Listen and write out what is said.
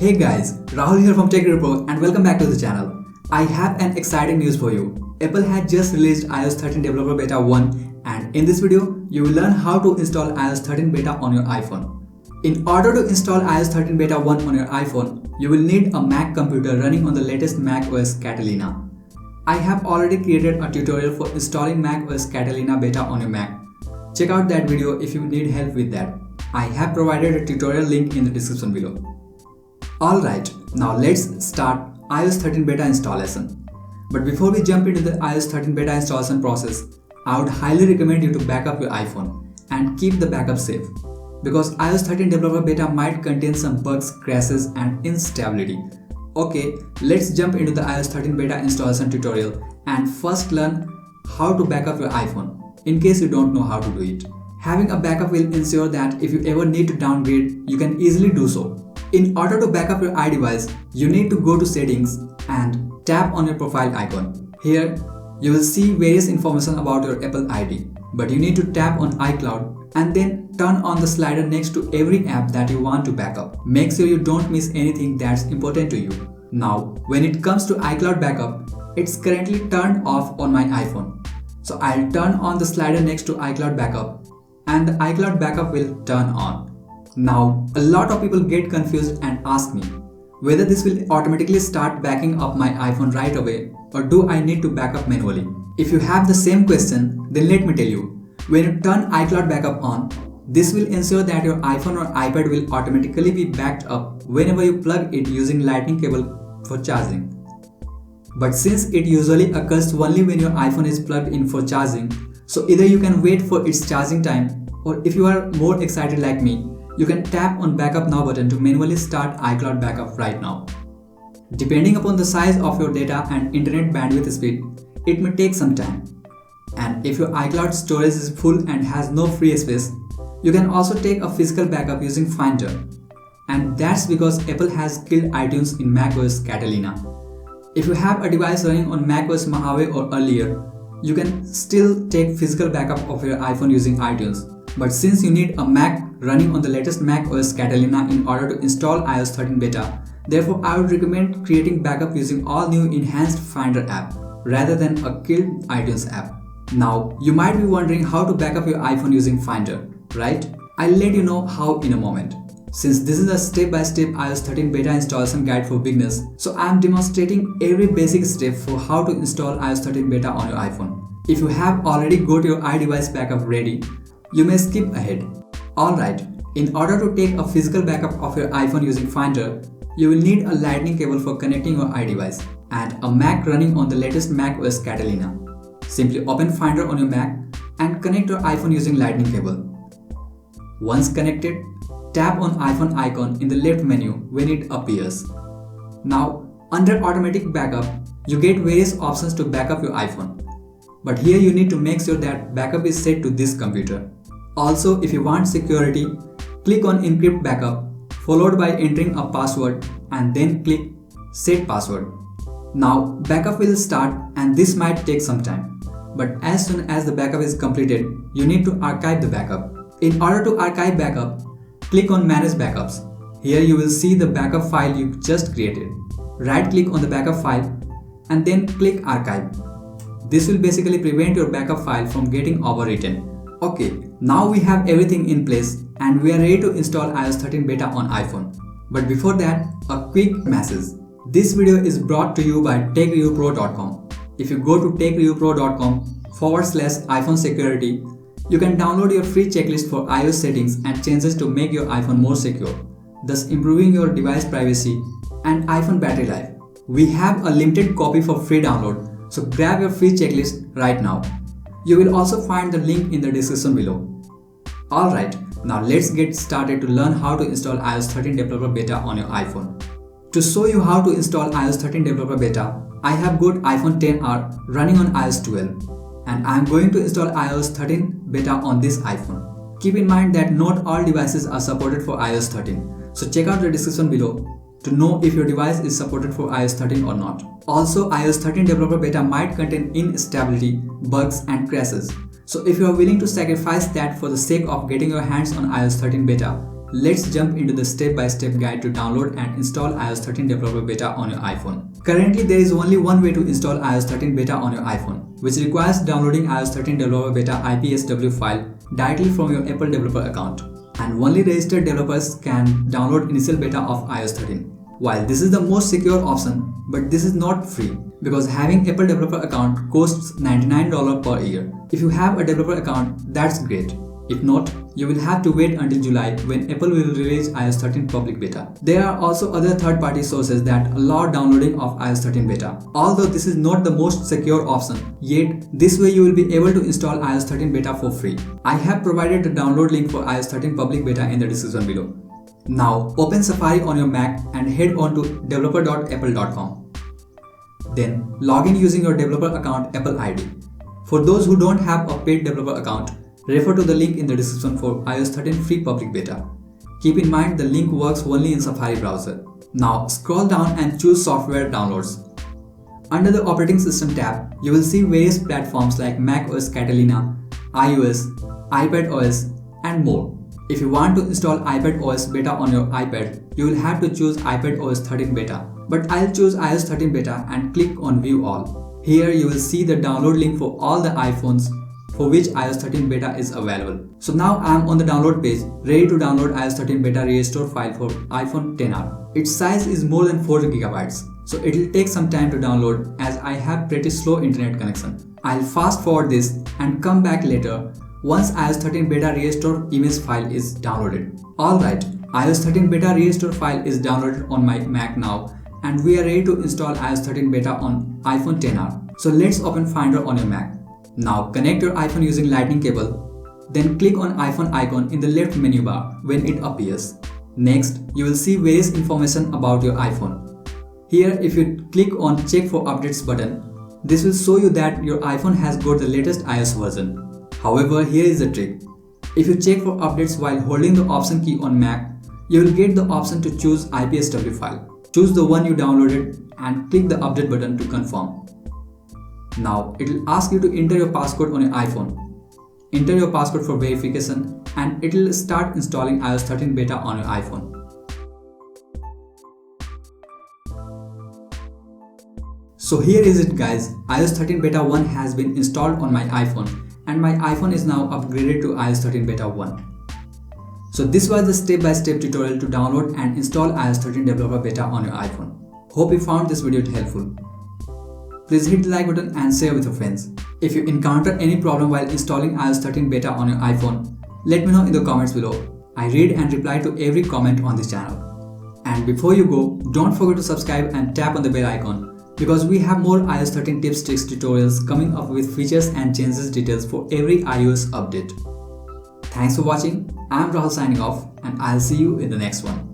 Hey guys, Rahul here from Tech Repro and welcome back to the channel. I have an exciting news for you. Apple had just released iOS 13 Developer Beta 1 and in this video, you will learn how to install iOS 13 Beta on your iPhone. In order to install iOS 13 Beta 1 on your iPhone, you will need a Mac computer running on the latest macOS Catalina. I have already created a tutorial for installing macOS Catalina Beta on your Mac. Check out that video if you need help with that. I have provided a tutorial link in the description below. Alright, now let's start iOS 13 Beta installation. But before we jump into the iOS 13 Beta installation process, I would highly recommend you to back up your iPhone and keep the backup safe. Because iOS 13 Developer Beta might contain some bugs, crashes and instability. Okay, let's jump into the iOS 13 Beta installation tutorial and first learn how to back up your iPhone, in case you don't know how to do it. Having a backup will ensure that if you ever need to downgrade, you can easily do so. In order to back up your iDevice, you need to go to Settings and tap on your profile icon. Here, you will see various information about your Apple ID, but you need to tap on iCloud and then turn on the slider next to every app that you want to back up. Make sure you don't miss anything that's important to you. Now, when it comes to iCloud backup, it's currently turned off on my iPhone. So I'll turn on the slider next to iCloud backup and the iCloud backup will turn on. Now, a lot of people get confused and ask me whether this will automatically start backing up my iPhone right away or do I need to back up manually. If you have the same question, then let me tell you. When you turn iCloud backup on, this will ensure that your iPhone or iPad will automatically be backed up whenever you plug it using lightning cable for charging. But since it usually occurs only when your iPhone is plugged in for charging, so either you can wait for its charging time or if you are more excited like me, you can tap on Backup Now button to manually start iCloud backup right now. Depending upon the size of your data and internet bandwidth speed, it may take some time. And if your iCloud storage is full and has no free space, you can also take a physical backup using Finder. And that's because Apple has killed iTunes in macOS Catalina. If you have a device running on macOS Mojave or earlier, you can still take physical backup of your iPhone using iTunes. But since you need a Mac running on the latest macOS Catalina in order to install iOS 13 Beta, therefore I would recommend creating backup using all new enhanced Finder app rather than a killed iTunes app. Now, you might be wondering how to back up your iPhone using Finder, right? I'll let you know how in a moment. Since this is a step-by-step iOS 13 Beta installation guide for beginners, so I am demonstrating every basic step for how to install iOS 13 Beta on your iPhone. If you have already got your iDevice backup ready, you may skip ahead. Alright, in order to take a physical backup of your iPhone using Finder, you will need a lightning cable for connecting your iDevice and a Mac running on the latest macOS Catalina. Simply open Finder on your Mac and connect your iPhone using lightning cable. Once connected, tap on iPhone icon in the left menu when it appears. Now, under Automatic Backup, you get various options to back up your iPhone. But here you need to make sure that backup is set to this computer. Also, if you want security, click on Encrypt Backup, followed by entering a password and then click Set Password. Now, backup will start and this might take some time. But as soon as the backup is completed, you need to archive the backup. In order to archive backup, click on Manage Backups. Here you will see the backup file you just created. Right-click on the backup file and then click Archive. This will basically prevent your backup file from getting overwritten. Okay, now we have everything in place and we are ready to install iOS 13 Beta on iPhone. But before that, a quick message. This video is brought to you by techreviewpro.com. If you go to techreviewpro.com/iPhone security, you can download your free checklist for iOS settings and changes to make your iPhone more secure, thus improving your device privacy and iPhone battery life. We have a limited copy for free download, so grab your free checklist right now. You will also find the link in the description below. Alright, now let's get started to learn how to install iOS 13 Developer Beta on your iPhone. To show you how to install iOS 13 Developer Beta, I have got iPhone XR running on iOS 12 and I am going to install iOS 13 Beta on this iPhone. Keep in mind that not all devices are supported for iOS 13, so check out the description below to know if your device is supported for iOS 13 or not. Also, iOS 13 Developer Beta might contain instability, bugs and crashes. So if you are willing to sacrifice that for the sake of getting your hands on iOS 13 Beta, let's jump into the step-by-step guide to download and install iOS 13 Developer Beta on your iPhone. Currently, there is only one way to install iOS 13 Beta on your iPhone, which requires downloading iOS 13 Developer Beta IPSW file directly from your Apple developer account. And only registered developers can download initial beta of iOS 13. While this is the most secure option, but this is not free because having Apple developer account costs $99 per year. If you have a developer account, that's great. If not, you will have to wait until July when Apple will release iOS 13 public beta. There are also other third-party sources that allow downloading of iOS 13 beta. Although this is not the most secure option, yet this way you will be able to install iOS 13 beta for free. I have provided the download link for iOS 13 public beta in the description below. Now open Safari on your Mac and head on to developer.apple.com. Then log in using your developer account Apple ID. For those who don't have a paid developer account, refer to the link in the description for iOS 13 free public beta. Keep in mind the link works only in Safari browser. Now scroll down and choose software downloads. Under the operating system tab, you will see various platforms like macOS Catalina, iOS, iPadOS, and more. If you want to install iPadOS beta on your iPad, you will have to choose iPadOS 13 beta. But I'll choose iOS 13 beta and click on View All. Here you will see the download link for all the iPhones for which iOS 13 beta is available. So now I am on the download page, ready to download iOS 13 beta restore file for iPhone XR. Its size is more than 4 GB, so it will take some time to download as I have pretty slow internet connection. I'll fast forward this and come back later once iOS 13 beta restore image file is downloaded. Alright, iOS 13 beta restore file is downloaded on my Mac now and we are ready to install iOS 13 beta on iPhone XR. So let's open Finder on your Mac. Now connect your iPhone using lightning cable, then click on iPhone icon in the left menu bar when it appears. Next, you will see various information about your iPhone. Here, if you click on check for updates button, this will show you that your iPhone has got the latest iOS version. However, here is the trick. If you check for updates while holding the option key on Mac, you will get the option to choose IPSW file. Choose the one you downloaded and click the update button to confirm. Now it will ask you to enter your passcode on your iPhone. Enter your passcode for verification and it will start installing iOS 13 beta on your iPhone. So here is it guys, iOS 13 beta 1 has been installed on my iPhone and my iPhone is now upgraded to iOS 13 beta 1. So this was the step-by-step tutorial to download and install iOS 13 developer beta on your iPhone. Hope you found this video helpful. Please hit the like button and share with your friends. If you encounter any problem while installing iOS 13 beta on your iPhone, let me know in the comments below. I read and reply to every comment on this channel. And before you go, don't forget to subscribe and tap on the bell icon because we have more iOS 13 tips, tricks, tutorials coming up with features and changes details for every iOS update. Thanks for watching. I'm Rahul signing off and I'll see you in the next one.